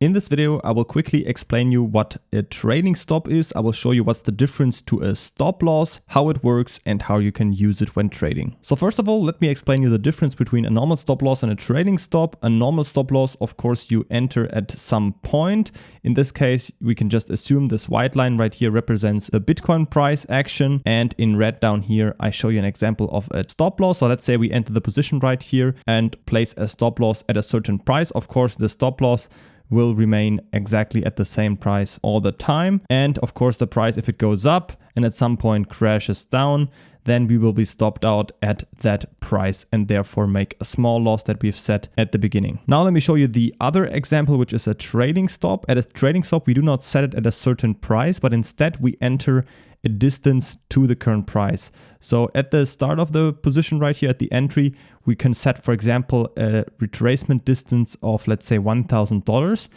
In this video, I will quickly explain you what a trailing stop is. I will show you what's the difference to a stop loss, how it works, and how you can use it when trading. So first of all, let me explain you the difference between a normal stop loss and a trailing stop. A normal stop loss, of course, you enter at some point. In this case, we can just assume this white line right here represents the Bitcoin price action. And in red down here, I show you an example of a stop loss. So let's say we enter the position right here and place a stop loss at a certain price. Of course, the stop loss will remain exactly at the same price all the time. And of course, the price, if it goes up and at some point crashes down, then we will be stopped out at that price and therefore make a small loss that we've set at the beginning. Now let me show you the other example, which is a trading stop. At a trading stop, we do not set it at a certain price, but instead we enter a distance to the current price. So at the start of the position right here at the entry, we can set, for example, a retracement distance of, let's say, $1,000.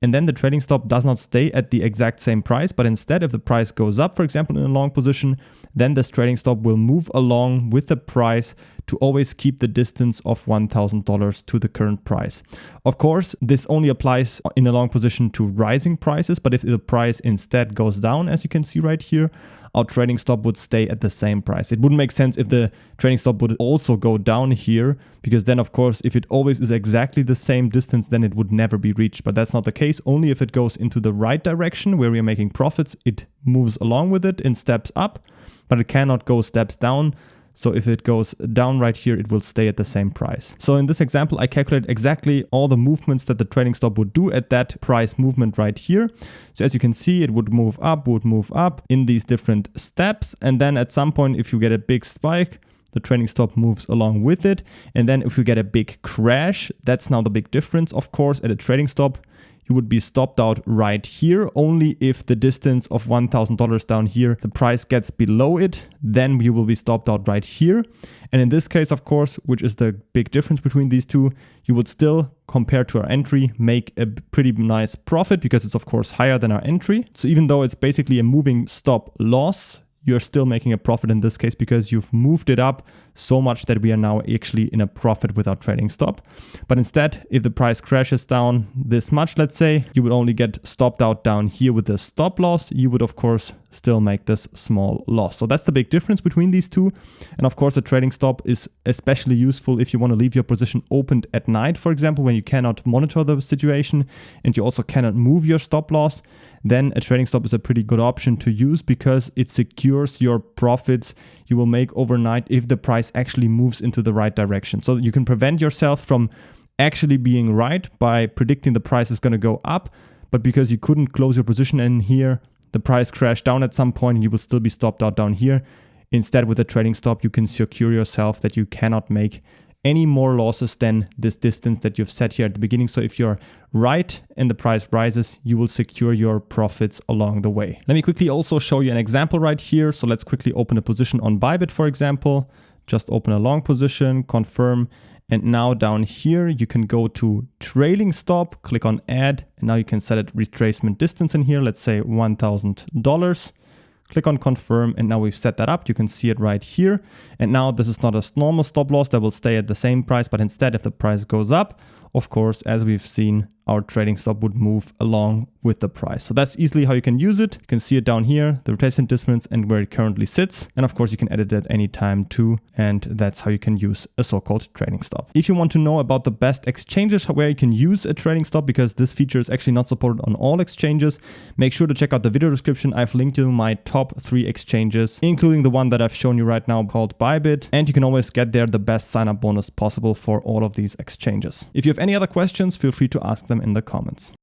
And then the trading stop does not stay at the exact same price, but instead, if the price goes up, for example, in a long position, then this trading stop will move along with the price to always keep the distance of $1,000 to the current price. Of course, this only applies in a long position to rising prices, but if the price instead goes down, as you can see right here, our trading stop would stay at the same price. It wouldn't make sense if the trading stop would also go down here, because then, of course, if it always is exactly the same distance, then it would never be reached. But that's not the case. Only if it goes into the right direction where we are making profits, it moves along with it in steps up, but it cannot go steps down. So if it goes down right here, it will stay at the same price. So in this example, I calculate exactly all the movements that the trading stop would do at that price movement right here. So as you can see, it would move up in these different steps. And then at some point, if you get a big spike, the trading stop moves along with it. And then if you get a big crash, that's now the big difference. Of course, at a trading stop, you would be stopped out right here. Only if the distance of $1,000 down here, the price gets below it, then you will be stopped out right here. And in this case, of course, which is the big difference between these two, you would still, compared to our entry, make a pretty nice profit because it's of course higher than our entry. So even though it's basically a moving stop loss, you're still making a profit in this case because you've moved it up so much that we are now actually in a profit with our trading stop. But instead, if the price crashes down this much, let's say, you would only get stopped out down here with the stop loss. You would, of course, still make this small loss. So that's the big difference between these two. And of course, a trading stop is especially useful if you want to leave your position opened at night, for example, when you cannot monitor the situation and you also cannot move your stop loss. Then a trading stop is a pretty good option to use because it secures your profits you will make overnight if the price actually moves into the right direction. So you can prevent yourself from actually being right by predicting the price is going to go up, but because you couldn't close your position in here, the price crashed down at some point and you will still be stopped out down here. Instead, with a trading stop, you can secure yourself that you cannot make any more losses than this distance that you've set here at the beginning. So if you're right and the price rises, you will secure your profits along the way. Let me quickly also show you an example right here. So let's quickly open a position on Bybit, for example. Just open a long position, confirm. And now down here, you can go to trailing stop, click on add. And now you can set a retracement distance in here. Let's say $1,000. Click on confirm, and now we've set that up. You can see it right here. And now this is not a normal stop loss that will stay at the same price, but instead, if the price goes up, of course, as we've seen, our trading stop would move along with the price. So that's easily how you can use it. You can see it down here, the retracement distance and where it currently sits. And of course, you can edit it at any time too. And that's how you can use a so-called trading stop. If you want to know about the best exchanges where you can use a trading stop, because this feature is actually not supported on all exchanges, make sure to check out the video description. I've linked you my top 3 exchanges, including the one that I've shown you right now called Bybit. And you can always get there the best sign-up bonus possible for all of these exchanges. If you have any other questions, feel free to ask them in the comments.